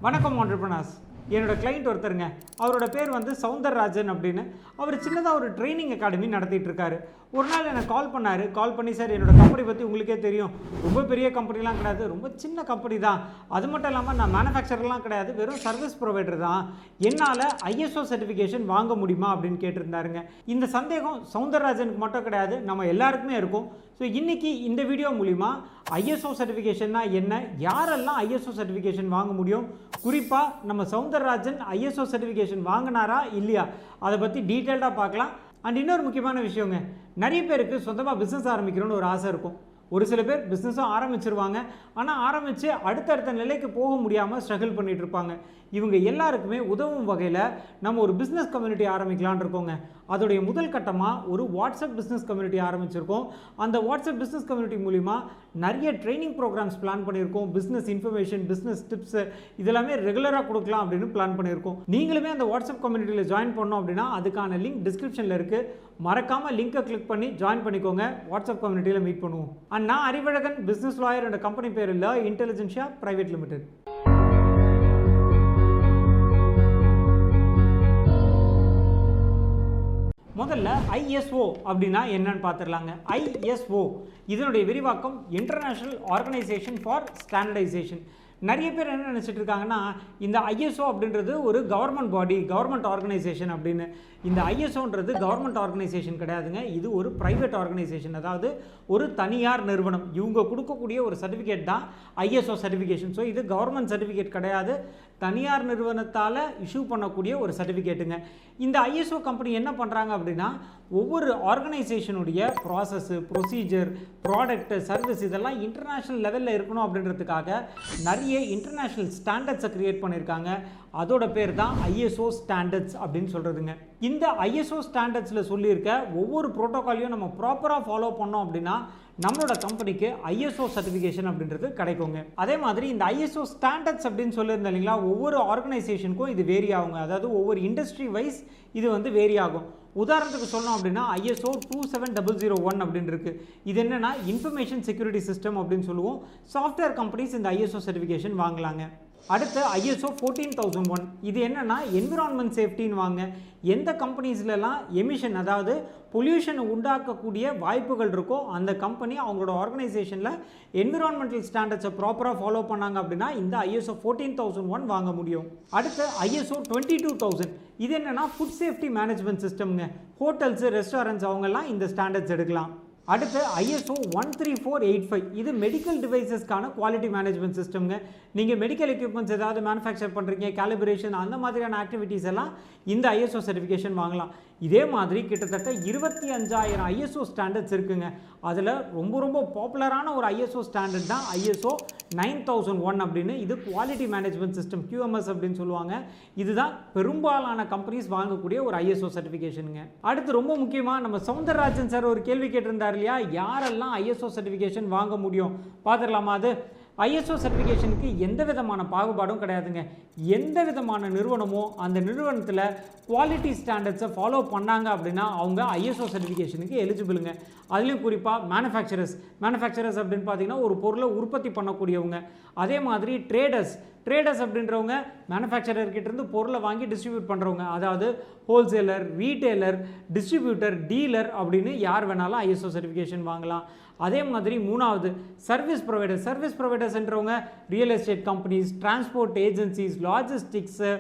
வணக்கம் entrepreneurs. என்னோட client ஒருத்தருங்க, அவரோட பேர் வந்து சௌந்தரராஜன் அப்படின்னு. அவர் சின்னதாக ஒரு ட்ரைனிங் அகாடமி நடத்திட்டு இருக்காரு. ஒரு நாள் எனக்கு கால் பண்ணி சார், என்னோட கம்பெனி பற்றி உங்களுக்கே தெரியும், ரொம்ப பெரிய கம்பெனிலாம் கிடையாது, ரொம்ப சின்ன கம்பெனி தான். அது மட்டும் இல்லாமல் நான் மேனுஃபேக்சர்லாம் கிடையாது, வெறும் சர்வீஸ் ப்ரொவைடர் தான். என்னால் ஐஎஸ்ஓ சர்டிஃபிகேஷன் வாங்க முடியுமா அப்படின்னு கேட்டிருந்தாருங்க. இந்த சந்தேகம் சௌந்தரராஜனுக்கு மட்டும் கிடையாது, நம்ம எல்லாருக்குமே இருக்கும். ஸோ இன்றைக்கி இந்த வீடியோ மூலிமா ஐஎஸ்ஓ சர்டிஃபிகேஷன்னா என்ன, யாரெல்லாம் ஐஎஸ்ஓ சர்டிஃபிகேஷன் வாங்க முடியும், குறிப்பாக நம்ம சௌந்தரராஜன் ஐஎஸ்ஓ சர்டிஃபிகேஷன் வாங்கினாரா இல்லையா, அதை பற்றி டீட்டெயில்டாக பார்க்கலாம். அண்ட் இன்னொரு முக்கியமான விஷயங்க, நிறைய பேருக்கு சொந்தமாக பிஸ்னஸ் ஆரம்பிக்கணும்னு ஒரு ஆசை இருக்கும். ஒரு சில பேர் பிஸ்னஸும் ஆரம்பிச்சிருவாங்க, ஆனால் ஆரம்பித்து அடுத்தடுத்த நிலைக்கு போக முடியாமல் ஸ்ட்ரகிள் பண்ணிகிட்டு இருப்பாங்க. இவங்க எல்லாருக்குமே உதவும் வகையில் நம்ம ஒரு பிஸ்னஸ் கம்யூனிட்டி ஆரம்பிக்கலான் இருக்கோங்க. அதோடைய முதல் கட்டமாக ஒரு வாட்ஸ்அப் பிஸ்னஸ் கம்யூனிட்டி ஆரம்பிச்சிருக்கோம். அந்த வாட்ஸ்அப் பிஸ்னஸ் கம்யூனிட்டி மூலிமா நிறைய ட்ரைனிங் ப்ரோக்ராம்ஸ் பிளான் பண்ணியிருக்கோம். பிஸ்னஸ் இன்ஃபர்மேஷன், பிஸ்னஸ் டிப்ஸு இதெல்லாமே ரெகுலராக கொடுக்கலாம் அப்படின்னு பிளான் பண்ணியிருக்கோம். நீங்களுமே அந்த வாட்ஸ்அப் கம்யூனிட்டியில் ஜாயின் பண்ணோம் அப்படின்னா அதுக்கான லிங்க் டிஸ்கிரிப்ஷனில் இருக்குது. மறக்காமல் லிங்கை கிளிக் பண்ணி ஜாயின் பண்ணிக்கோங்க. வாட்ஸ்அப் கம்யூனிட்டியில் மீட் பண்ணுவோம். அண்ட் நான் அறிவழகன், பிஸ்னஸ் லாயர். என்ற கம்பெனி பேர் இல்லை இன்டெலிஜென்ஷியா பிரைவேட் லிமிடெட். முதல்ல ஐஎஸ்ஓ அப்படின்னா என்னன்னு பார்த்துடலாங்க. ஐஎஸ்ஓ இதனுடைய விரிவாக்கம் இன்டர்நேஷ்னல் ஆர்கனைசேஷன் ஃபார் ஸ்டாண்டர்டைசேஷன். நிறைய பேர் என்ன நினச்சிட்டு இருக்காங்கன்னா, இந்த ஐஎஸ்ஓ அப்படின்றது ஒரு கவர்மெண்ட் பாடி, கவர்மெண்ட் ஆர்கனைசேஷன் அப்படின்னு. இந்த ஐஎஸ்ஓன்றது கவர்மெண்ட் ஆர்கனைசேஷன் கிடையாதுங்க, இது ஒரு ப்ரைவேட் ஆர்கனைசேஷன், அதாவது ஒரு தனியார் நிறுவனம். இவங்க கொடுக்கக்கூடிய ஒரு சர்டிஃபிகேட் தான் ஐஎஸ்ஓ சர்டிஃபிகேஷன். ஸோ இது கவர்மெண்ட் சர்டிஃபிகேட் கிடையாது, தனியார் நிறுவனத்தால் இஷ்யூ பண்ணக்கூடிய ஒரு சர்டிஃபிகேட்டுங்க. இந்த ஐஎஸ்ஓ கம்பெனி என்ன பண்ணுறாங்க அப்படின்னா, ஒவ்வொரு ஆர்கனைசேஷனுடைய ப்ராசஸ்ஸு, ப்ரொசீஜர், ப்ராடக்ட்டு, சர்வீஸ் இதெல்லாம் இன்டர்நேஷ்னல் லெவலில் இருக்கணும் அப்படின்றதுக்காக நிறைய இன்டர்நேஷ்னல் ஸ்டாண்டர்ட்ஸை க்ரியேட் பண்ணியிருக்காங்க. அதோட பேர் தான் ஐஎஸ்ஓ ஸ்டாண்டர்ட்ஸ் அப்படின்னு சொல்கிறதுங்க. இந்த ஐஎஸ்ஓ ஸ்டாண்டர்ட்ஸில் சொல்லியிருக்க ஒவ்வொரு ப்ரோட்டோக்காலையும் நம்ம ப்ராப்பராக ஃபாலோ பண்ணோம் அப்படின்னா நம்மளோட கம்பெனிக்கு ஐஎஸ்ஓ சர்டிஃபிகேஷன் அப்படின்றது கிடைக்குங்க. அதே மாதிரி இந்த ஐஎஸ்ஓ ஸ்டாண்டர்ட்ஸ் அப்படின்னு சொல்லியிருந்தேன் இல்லைங்களா, ஒவ்வொரு ஆர்கனைசேஷனுக்கும் இது வேரி ஆகுங்க. அதாவது ஒவ்வொரு இண்டஸ்ட்ரி வைஸ் இது வந்து வேரி ஆகும். உதாரணத்துக்கு சொல்லணும் அப்படின்னா ஐஎஸ்ஓ 27001 அப்படின்னு இருக்குது. இது என்னென்னா இன்ஃபர்மேஷன் செக்யூரிட்டி சிஸ்டம் அப்படின்னு சொல்லுவோம். சாஃப்ட்வேர் கம்பெனிஸ் இந்த ஐஎஸ்ஓ சர்டிஃபிகேஷன் வாங்கலாங்க. அடுத்து ஐஎஸ்ஓ 14001 இது என்னென்னா என்விரான்மெண்ட் சேஃப்டின்னு வாங்க. எந்த கம்பெனிஸ்லாம் எமிஷன், அதாவது பொல்யூஷனை உண்டாக்கக்கூடிய வாய்ப்புகள் இருக்கோ அந்த கம்பெனி அவங்களோட ஆர்கனைசேஷனில் என்விரான்மெண்டல் ஸ்டாண்டர்ட்ஸை ப்ராப்பராக ஃபாலோ பண்ணாங்க அப்படின்னா இந்த ஐஎஸ்ஓ 14001 வாங்க முடியும். அடுத்து ஐஎஸ்ஓ 22000 இது என்னென்னா ஃபுட் சேஃப்டி மேனேஜ்மெண்ட் சிஸ்டம்ங்க. ஹோட்டல்ஸு, ரெஸ்டாரண்ட்ஸ் அவங்கெல்லாம் இந்த ஸ்டாண்டர்ட்ஸ் எடுக்கலாம். அடுத்து ஐஎஸ்ஓ 13485 இது மெடிக்கல் டிவைசஸ்க்கான குவாலிட்டி மேனேஜ்மெண்ட் சிஸ்டம்ங்க. நீங்கள் மெடிக்கல் எக்யூப்மெண்ட்ஸ் ஏதாவது மேனுஃபேக்சர் பண்ணுறீங்க, கேலிபிரேஷன் அந்த மாதிரியான ஆக்டிவிட்டீஸ் எல்லாம் இந்த ஐஎஸ்ஓ சர்டிஃபிகேஷன் வாங்கலாம். இதே மாதிரி கிட்டத்தட்ட 25,000 ஐஎஸ்ஓ ஸ்டாண்டர்ட்ஸ் இருக்குங்க. அதில் ரொம்ப ரொம்ப பாப்புலரான ஒரு ஐஎஸ்ஓ ஸ்டாண்டர்ட் தான் ஐஎஸ்ஓ 9001 அப்படின்னு. இது குவாலிட்டி மேனேஜ்மெண்ட் சிஸ்டம், QMS அப்படின்னு சொல்லுவாங்க. இதுதான் பெரும்பாலான கம்பெனிஸ் வாங்கக்கூடிய ஒரு ஐஎஸ்ஓ சர்டிஃபிகேஷனுங்க. அடுத்து ரொம்ப முக்கியமாக நம்ம சௌந்தரராஜன் சார் ஒரு கேள்வி கேட்டிருந்தார் இல்லையா, யாரெல்லாம் ஐஎஸ்ஓ சர்டிஃபிகேஷன் வாங்க முடியும் பார்த்துடலாமா? அது ஐஎஸ்ஓ சர்டிஃபிகேஷனுக்கு எந்த விதமான பாகுபாடும் கிடையாதுங்க. எந்த விதமான நிறுவனமோ அந்த நிறுவனத்தில் குவாலிட்டி ஸ்டாண்டர்ட்ஸை ஃபாலோ பண்ணாங்க அப்படின்னா அவங்க ஐஎஸ்ஓ சர்டிஃபிகேஷனுக்கு எலிஜிபிளுங்க. அதுலேயும் குறிப்பாக மேனுஃபேக்சரர்ஸ் அப்படின்னு பார்த்தீங்கன்னா ஒரு பொருளை உற்பத்தி பண்ணக்கூடியவங்க. அதே மாதிரி ட்ரேடர்ஸ் அப்படின்றவங்க மேனுஃபேக்சரர்கிட்டேருந்து பொருளை வாங்கி டிஸ்ட்ரிபியூட் பண்ணுறவங்க. அதாவது ஹோல்சேலர், ரீட்டெய்லர், டிஸ்ட்ரிபியூட்டர், டீலர் அப்படின்னு யார் வேணாலும் ஐஎஸ்ஓ சர்டிஃபிகேஷன் வாங்கலாம். அதே மாதிரி மூணாவது சர்வீஸ் ப்ரொவைடர்ஸ்ன்றவங்க real estate companies, transport agencies, logistics,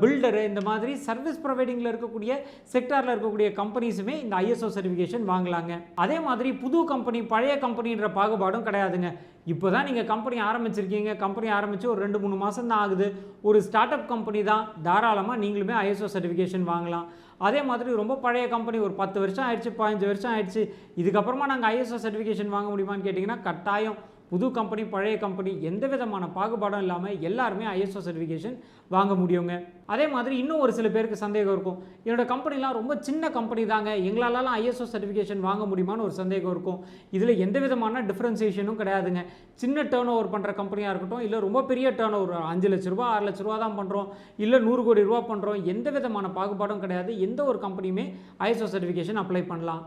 builder, இந்த மாதிரி சர்வீஸ் ப்ரொவைடிங்கில் இருக்கக்கூடிய செக்டாரில் இருக்கக்கூடிய கம்பெனிஸுமே இந்த ஐஎஸ்ஓ சர்டிஃபிகேஷன் வாங்கலாங்க. அதே மாதிரி புது கம்பெனி, பழைய கம்பெனின்ற பாகுபாடும் கிடையாதுங்க. இப்போ தான் நீங்கள் கம்பெனி ஆரம்பிச்சிருக்கீங்க, கம்பெனி ஆரம்பித்து ஒரு 2-3 மாதம் தான் ஆகுது, ஒரு ஸ்டார்ட் அப் கம்பெனி தான், தாராளமாக நீங்களுமே ஐஎஸ்ஓ சர்டிஃபிகேஷன் வாங்கலாம். அதே மாதிரி ரொம்ப பழைய கம்பெனி, ஒரு 10 வருஷம் ஆயிடுச்சு, 15 வருஷம் ஆயிடுச்சு, இதுக்கப்புறமா நாங்கள் ஐஎஸ்ஓ சர்டிஃபிகேஷன் வாங்க முடியுமான்னு கேட்டிங்கன்னா கட்டாயம். புது கம்பெனி, பழைய கம்பெனி எந்த விதமான பாகுபாடும் இல்லாமல் எல்லாருமே ஐஎஸ்ஓ சர்டிஃபிகேஷன் வாங்க முடியுங்க. அதே மாதிரி இன்னும் ஒரு சில பேருக்கு சந்தேகம் இருக்கும், என்னோட கம்பெனிலாம் ரொம்ப சின்ன கம்பெனி தாங்க, எங்களாலலாம் ஐஎஸ்ஓ சர்டிஃபிகேஷன் வாங்க முடியுமான்னு ஒரு சந்தேகம் இருக்கும். இதில் எந்த விதமான டிஃப்ரென்சியேஷனும் கிடையாதுங்க. சின்ன டேர்ன் ஓவர் பண்ணுற கம்பெனியாக இருக்கட்டும், இல்லை ரொம்ப பெரிய டேர்ன் ஓவர் 5 லட்ச ரூபா 6 லட்ச ரூபா தான் பண்ணுறோம், இல்லை 100 கோடி ரூபா பண்ணுறோம், எந்த விதமான பாகுபாடும் கிடையாது. எந்த ஒரு கம்பெனியுமே ஐஎஸ்ஓ சர்டிஃபிகேஷன் அப்ளை பண்ணலாம்.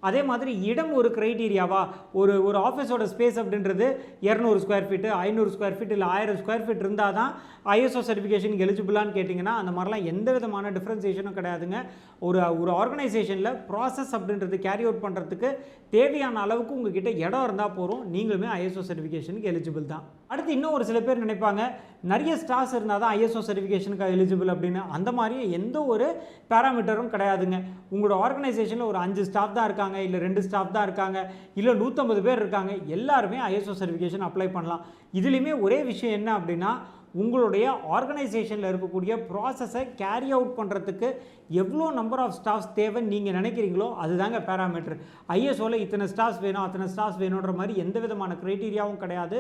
அதே மாதிரி இடம் ஒரு க்ரைட்டீரியாவா? ஒரு ஆஃபீஸோட ஸ்பேஸ் அப்படின்றது 200 ஸ்கொயர் ஃபீட்டு, 500 ஸ்கொயர் ஃபீட் இல்லை 1000 ஸ்கொயர் ஃபீட் இருந்தால் தான் ஐஎஸ்ஓ சர்டிஃபிகேஷனுக்கு எலிஜிபிளான்னு கேட்டிங்கன்னா அந்த மாதிரிலாம் எந்த விதமான டிஃப்ரென்சியேஷனும் கிடையாதுங்க. ஒரு ஆர்கனைசேஷனில் ப்ராசஸ் அப்படின்றது கேரி அவுட் பண்ணுறதுக்கு தேவையான அளவுக்கு உங்ககிட்ட இடம் இருந்தால் போகிறோம், நீங்களுமே ஐஎஸ்ஓ சர்டிஃபிகேஷனுக்கு எலிஜிபிள் தான். அடுத்து இன்னும் ஒரு சில பேர் நினைப்பாங்க நிறைய ஸ்டாஃப்ஸ் இருந்தால் தான் ஐஎஸ்ஓ சர்டிஃபிகேஷனுக்கு எலிஜிபிள் அப்படின்னு. அந்த மாதிரி எந்த ஒரு பேராமீட்டரும் கிடையாதுங்க. உங்களோட ஆர்கனைசேஷனில் ஒரு 5 ஸ்டாஃப் தான் இருக்காங்க, இல்லை 2 ஸ்டாஃப் தான் இருக்காங்க, இல்லை 150 பேர் இருக்காங்க, எல்லாருமே ஐஎஸ்ஓ சர்டிஃபிகேஷன் அப்ளை பண்ணலாம். இதுலேயுமே ஒரே விஷயம் என்ன அப்படின்னா, உங்களுடைய ஆர்கனைசேஷனில் இருக்கக்கூடிய ப்ராசஸை கேரி அவுட் பண்ணுறதுக்கு எவ்வளோ நம்பர் ஆஃப் ஸ்டாஃப்ஸ் தேவைன்னு நீங்கள் நினைக்கிறீங்களோ அதுதாங்க பேராமீட்டர். ஐஎஸ்ஓவில் இத்தனை ஸ்டாஃப்ஸ் வேணும், அத்தனை ஸ்டாஃப்ஸ் வேணுன்ற மாதிரி எந்த விதமான க்ரைட்டீரியாவும் கிடையாது.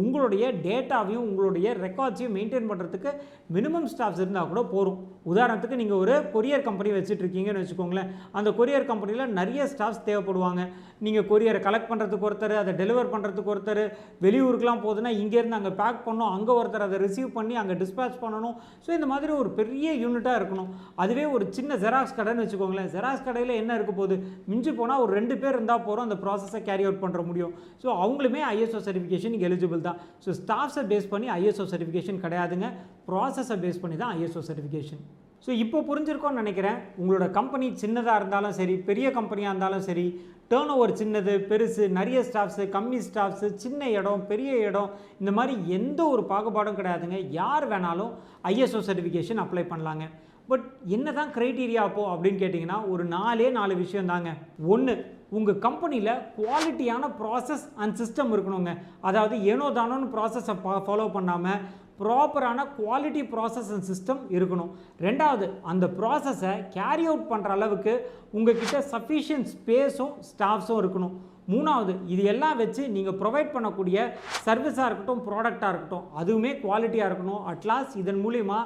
உங்களுடைய டேட்டாவையும் உங்களுடைய ரெக்கார்ட்ஸையும் மெயின்டைன் பண்ணுறதுக்கு மினிமம் ஸ்டாஃப்ஸ் இருந்தால் கூட போகும். உதாரணத்துக்கு நீங்கள் ஒரு கொரியர் கம்பெனி வச்சுட்ருக்கீங்கன்னு வச்சுக்கோங்களேன். அந்த கொரியர் கம்பெனியில் நிறைய ஸ்டாஃப்ஸ் தேவைப்படுவாங்க. நீங்கள் கொரியரை கலெக்ட் பண்ணுறதுக்கு ஒருத்தர், அதை டெலிவர் பண்ணுறதுக்கு ஒருத்தர், வெளியூருக்குலாம் போகுதுன்னா இங்கேருந்து அங்கே பேக் பண்ணணும், அங்கே ஒருத்தர் அதை ரிசீவ் பண்ணி அங்கே டிஸ்பேச் பண்ணணும். ஸோ இந்த மாதிரி ஒரு பெரிய யூனிட்டாக இருக்கணும். அதுவே ஒரு சின்ன ஜெராக்ஸ் கடைன்னு வச்சுக்கோங்களேன். ஜெராக்ஸ் கடையில் என்ன இருக்க போகுது? மிஞ்சி போனால் ஒரு 2 பேர் இருந்தால் போகிறோம் அந்த ப்ராசஸை கேரி அவுட் பண்ணுற முடியும். ஸோ அவங்களுமே ஐஎஸ்ஓ சர்டிஃபிகேஷனுக்கு எலிஜிபிள் தான். ஸோ ஸ்டாஃப்ஸை பேஸ் பண்ணி ஐஎஸ்ஓ சர்டிஃபிகேஷன் கிடையாதுங்க, ப்ராசஸை பேஸ் பண்ணி தான் ஐஎஸ்ஓ சர்டிஃபிகேஷன். ஸோ இப்போ புரிஞ்சிருக்கோன்னு நினைக்கிறேன். உங்களோட கம்பெனி சின்னதாக இருந்தாலும் சரி, பெரிய கம்பெனியாக இருந்தாலும் சரி, டேர்ன் ஓவர் சின்னது பெருசு, நிறைய ஸ்டாஃப்ஸு கம்மி ஸ்டாஃப்ஸு, சின்ன இடம் பெரிய இடம், இந்த மாதிரி எந்த ஒரு பாகுபாடும் கிடையாதுங்க. யார் வேணாலும் ஐஎஸ்ஓ சர்டிஃபிகேஷன் அப்ளை பண்ணலாங்க. பட் என்ன தான் க்ரைட்டீரியா அப்போ அப்படின்னு கேட்டிங்கன்னா ஒரு 4 விஷயம் தாங்க. ஒன்று, உங்கள் கம்பெனியில் குவாலிட்டியான ப்ராசஸ் அண்ட் சிஸ்டம் இருக்கணுங்க. அதாவது ஏனோ தானோன்னு ப்ராசஸை ஃபாலோ பண்ணாமல் ப்ராப்பரான குவாலிட்டி ப்ராசஸ் அண்ட் சிஸ்டம் இருக்கணும். ரெண்டாவது, அந்த ப்ராசஸை கேரி அவுட் பண்ணுற அளவுக்கு உங்ககிட்ட சஃபிஷியன்ட் ஸ்பேஸும் ஸ்டாஃப்ஸும் இருக்கணும். மூணாவது, இது எல்லாம் வச்சு நீங்கள் ப்ரொவைட் பண்ணக்கூடிய சர்வீஸாக இருக்கட்டும், ப்ராடக்டாக இருக்கட்டும், அதுவுமே குவாலிட்டியாக இருக்கணும். அட்லாஸ்ட் இதன் மூலிமா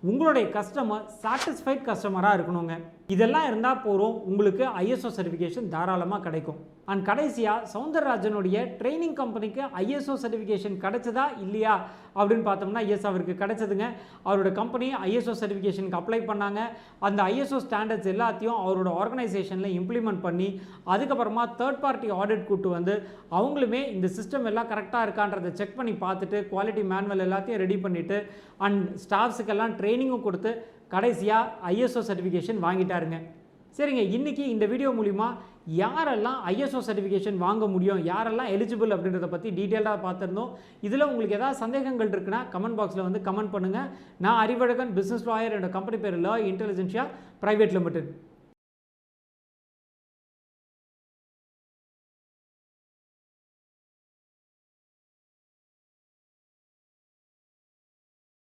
உங்களுடைய கஸ்டமர் சாட்டிஸ்ஃபைட் கஸ்டமராக இருக்கணுங்க. இதெல்லாம் இருந்தால் போகிறோம், உங்களுக்கு ஐஎஸ்ஓ சர்டிஃபிகேஷன் தாராளமாக கிடைக்கும். அண்ட் கடைசியாக சௌந்தரராஜனுடைய ட்ரைனிங் கம்பெனிக்கு ஐஎஸ்ஓ சர்டிஃபிகேஷன் கிடைச்சதா இல்லையா அப்படின்னு பார்த்தோம்னா எஸ், அவருக்கு கிடைச்சதுங்க. அவரோட கம்பெனி ஐஎஸ்ஓ சர்டிஃபிகேஷனுக்கு அப்ளை பண்ணாங்க. அந்த ஐஎஸ்ஓ ஸ்டாண்டர்ட்ஸ் எல்லாத்தையும் அவரோட ஆர்கனைசேஷனில் இம்ப்ளிமெண்ட் பண்ணி அதுக்கப்புறமா தேர்ட் பார்ட்டி ஆடிட் கூட்டு வந்து அவங்களுமே இந்த சிஸ்டம் எல்லாம் கரெக்டாக இருக்கான்றதை செக் பண்ணி பார்த்துட்டு குவாலிட்டி மேனுவல் எல்லாத்தையும் ரெடி பண்ணிவிட்டு அண்ட் ஸ்டாஃப்ஸுக்கெல்லாம் ட்ரைனிங்கும் கொடுத்து கடைசியாக ஐஎஸ்ஓ சர்டிஃபிகேஷன் வாங்கிட்டாருங்க. சரிங்க, இன்றைக்கி இந்த வீடியோ மூலிமா யாரெல்லாம் ஐஎஸ்ஓ சர்டிஃபிகேஷன் வாங்க முடியும், யாரெல்லாம் எலிஜிபிள் அப்படின்றத பற்றி டீட்டெயிலாக பார்த்துருந்தோம். இதில் உங்களுக்கு ஏதாவது சந்தேகங்கள் இருக்குன்னா கமெண்ட் பாக்ஸில் வந்து கமெண்ட் பண்ணுங்கள். நான் அறிவழகன், பிஸ்னஸ் லாயர், என்னோட கம்பெனி பேர் லா இன்டெலிஜென்ஷியா பிரைவேட் லிமிடெட்.